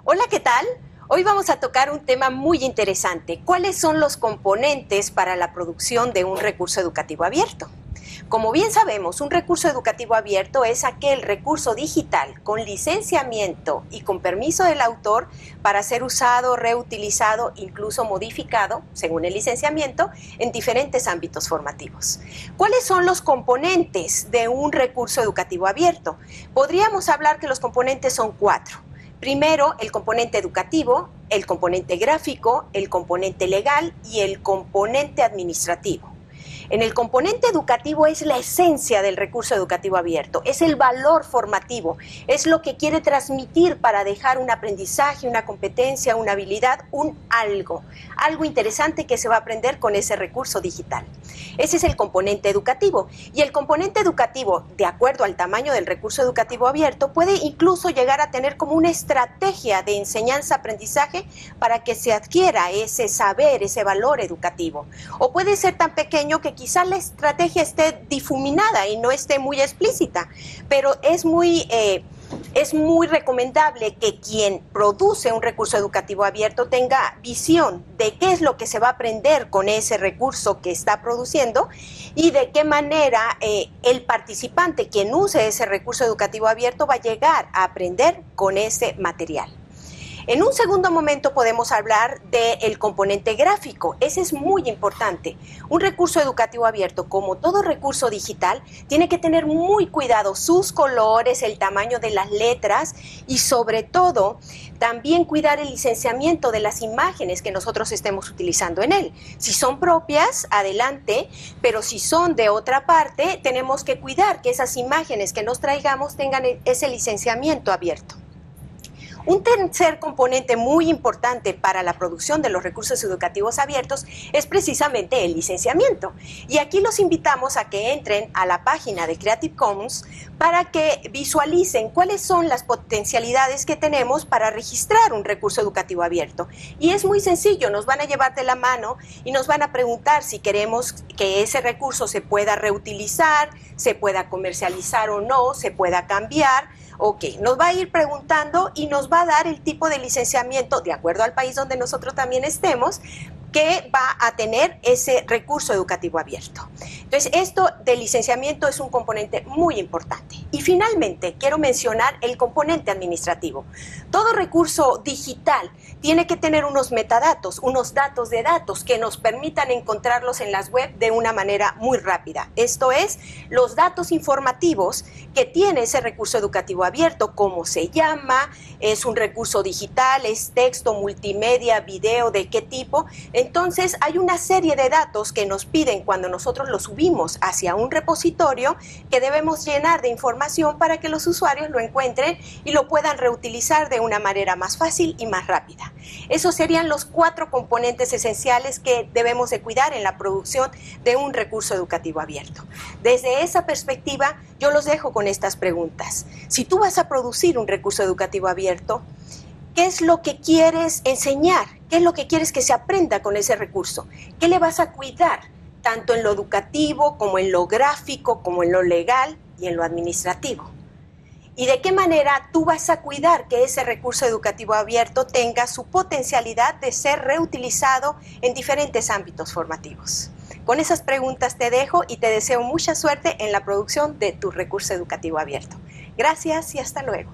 Hola, ¿qué tal? Hoy vamos a tocar un tema muy interesante. ¿Cuáles son los componentes para la producción de un recurso educativo abierto? Como bien sabemos, un recurso educativo abierto es aquel recurso digital con licenciamiento y con permiso del autor para ser usado, reutilizado, incluso modificado, según el licenciamiento, en diferentes ámbitos formativos. ¿Cuáles son los componentes de un recurso educativo abierto? Podríamos hablar que los componentes son 4. Primero, el componente educativo, el componente gráfico, el componente legal y el componente administrativo. En el componente educativo es la esencia del recurso educativo abierto, es el valor formativo, es lo que quiere transmitir para dejar un aprendizaje, una competencia, una habilidad, algo interesante que se va a aprender con ese recurso digital. Ese es el componente educativo. Y el componente educativo, de acuerdo al tamaño del recurso educativo abierto, puede incluso llegar a tener como una estrategia de enseñanza-aprendizaje para que se adquiera ese saber, ese valor educativo. O puede ser tan pequeño que quizá la estrategia esté difuminada y no esté muy explícita, pero es muy recomendable que quien produce un recurso educativo abierto tenga visión de qué es lo que se va a aprender con ese recurso que está produciendo y de qué manera el participante, quien use ese recurso educativo abierto, va a llegar a aprender con ese material. En un segundo momento podemos hablar del componente gráfico. Ese es muy importante. Un recurso educativo abierto, como todo recurso digital, tiene que tener muy cuidado sus colores, el tamaño de las letras y sobre todo también cuidar el licenciamiento de las imágenes que nosotros estemos utilizando en él. Si son propias, adelante, pero si son de otra parte, tenemos que cuidar que esas imágenes que nos traigamos tengan ese licenciamiento abierto. Un tercer componente muy importante para la producción de los recursos educativos abiertos es precisamente el licenciamiento. Y aquí los invitamos a que entren a la página de Creative Commons para que visualicen cuáles son las potencialidades que tenemos para registrar un recurso educativo abierto. Y es muy sencillo, nos van a llevar de la mano y nos van a preguntar si queremos que ese recurso se pueda reutilizar, se pueda comercializar o no, se pueda cambiar. Ok, nos va a ir preguntando y nos va a dar el tipo de licenciamiento, de acuerdo al país donde nosotros también estemos, que va a tener ese recurso educativo abierto. Entonces, esto del licenciamiento es un componente muy importante. Y finalmente, quiero mencionar el componente administrativo. Todo recurso digital tiene que tener unos metadatos, unos datos de datos que nos permitan encontrarlos en las web de una manera muy rápida. Esto es, los datos informativos que tiene ese recurso educativo abierto, cómo se llama, es un recurso digital, es texto, multimedia, video, de qué tipo. Entonces, hay una serie de datos que nos piden cuando nosotros los subimos hacia un repositorio que debemos llenar de información para que los usuarios lo encuentren y lo puedan reutilizar de una manera más fácil y más rápida. Esos serían los 4 componentes esenciales que debemos de cuidar en la producción de un recurso educativo abierto. Desde esa perspectiva, yo los dejo con estas preguntas. Si tú vas a producir un recurso educativo abierto, ¿qué es lo que quieres enseñar? ¿Qué es lo que quieres que se aprenda con ese recurso? ¿Qué le vas a cuidar? Tanto en lo educativo, como en lo gráfico, como en lo legal y en lo administrativo. ¿Y de qué manera tú vas a cuidar que ese recurso educativo abierto tenga su potencialidad de ser reutilizado en diferentes ámbitos formativos? Con esas preguntas te dejo y te deseo mucha suerte en la producción de tu recurso educativo abierto. Gracias y hasta luego.